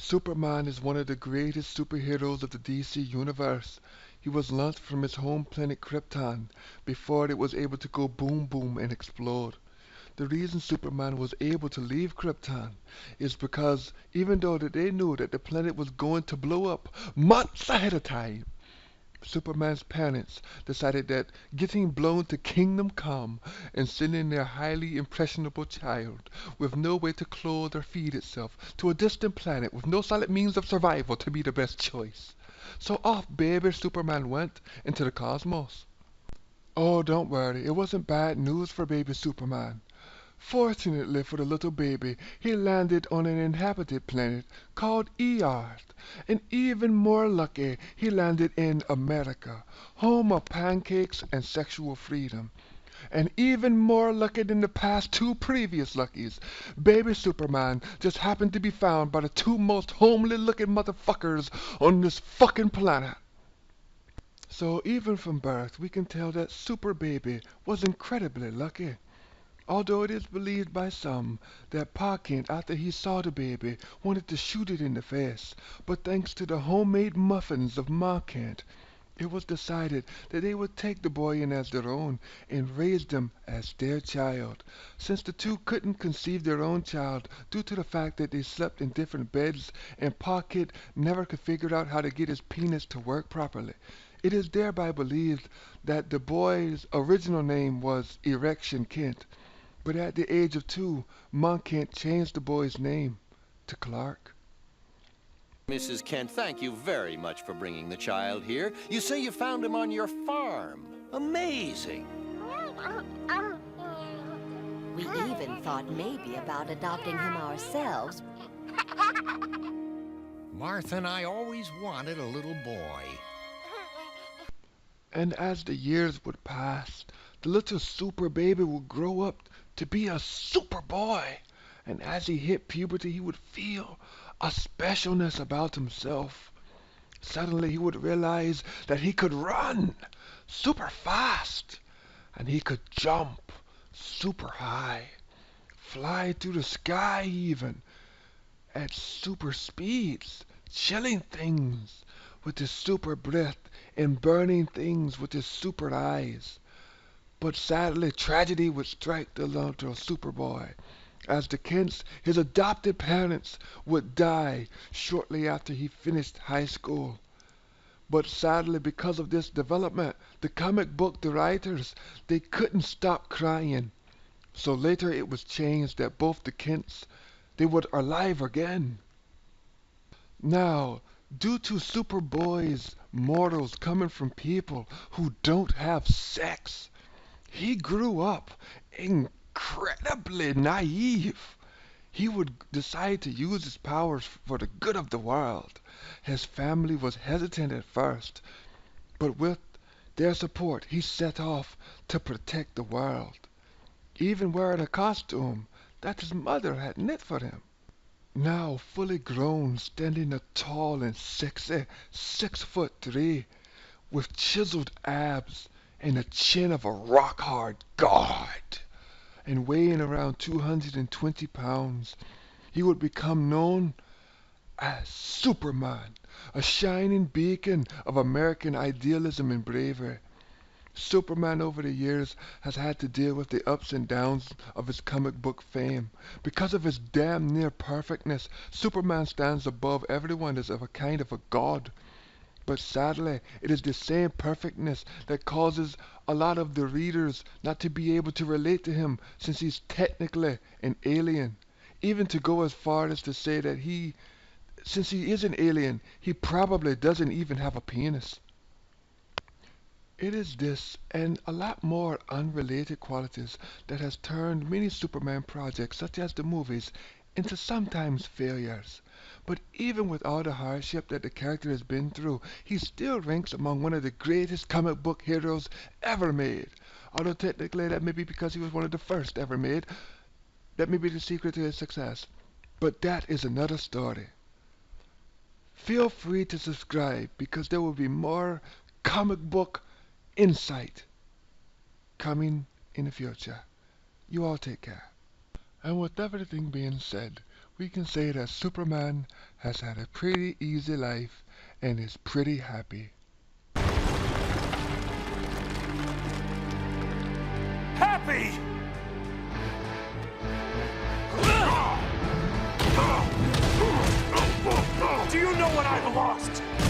Superman is one of the greatest superheroes of the DC universe. He was launched from his home planet Krypton before it was able to go boom boom and explode. The reason Superman was able to leave Krypton is because even though that they knew that the planet was going to blow up months ahead of time, Superman's parents decided that getting blown to Kingdom Come and sending their highly impressionable child with no way to clothe or feed itself to a distant planet with no solid means of survival to be the best choice. So off baby Superman went into the cosmos. Oh, don't worry, it wasn't bad news for baby Superman. Fortunately for the little baby, he landed on an inhabited planet called Earth. And even more lucky, he landed in America, home of pancakes and sexual freedom. And even more lucky than the past two previous luckies, baby Superman just happened to be found by the two most homely looking motherfuckers on this fucking planet. So even from birth, we can tell that Super Baby was incredibly lucky. Although it is believed by some that Pa Kent, after he saw the baby, wanted to shoot it in the face, but thanks to the homemade muffins of Ma Kent, it was decided that they would take the boy in as their own and raise them as their child. Since the two couldn't conceive their own child due to the fact that they slept in different beds and Pa Kent never could figure out how to get his penis to work properly, it is thereby believed that the boy's original name was Erection Kent. But at the age of 2, Ma Kent changed the boy's name to Clark. Mrs. Kent, thank you very much for bringing the child here. You say you found him on your farm. Amazing. We even thought maybe about adopting him ourselves. Martha and I always wanted a little boy. And as the years would pass, the little super baby would grow up to be a super boy. And as he hit puberty, he would feel a specialness about himself. Suddenly, he would realize that he could run super fast, and he could jump super high, fly through the sky even, at super speeds, chilling things with his super breath and burning things with his super eyes. But sadly, tragedy would strike the little Superboy, as the Kents, his adopted parents, would die shortly after he finished high school. But sadly, because of this development, the comic book writers, they couldn't stop crying. So later it was changed that both the Kents, they were alive again. Now, due to Superboy's mortals coming from people who don't have sex, he grew up incredibly naive. He would decide to use his powers for the good of the world. His family was hesitant at first, but with their support, he set off to protect the world, even wearing a costume that his mother had knit for him. Now fully grown, standing a tall and sexy 6'3", with chiseled abs and the chin of a rock-hard god, and weighing around 220 pounds, he would become known as Superman, a shining beacon of American idealism and bravery. Superman over the years has had to deal with the ups and downs of his comic book fame. Because of his damn near perfectness, Superman stands above everyone as of a kind of a god. But sadly, it is the same perfectness that causes a lot of the readers not to be able to relate to him, since he's technically an alien. Even to go as far as to say that since he is an alien, he probably doesn't even have a penis. It is this and a lot more unrelated qualities that has turned many Superman projects, such as the movies, into sometimes failures. But even with all the hardship that the character has been through, he still ranks among one of the greatest comic book heroes ever made. Although technically that may be because he was one of the first ever made. That may be the secret to his success. But that is another story. Feel free to subscribe because there will be more comic book insight coming in the future. You all take care. And with everything being said, we can say that Superman has had a pretty easy life and is pretty happy. Happy! Do you know what I've lost?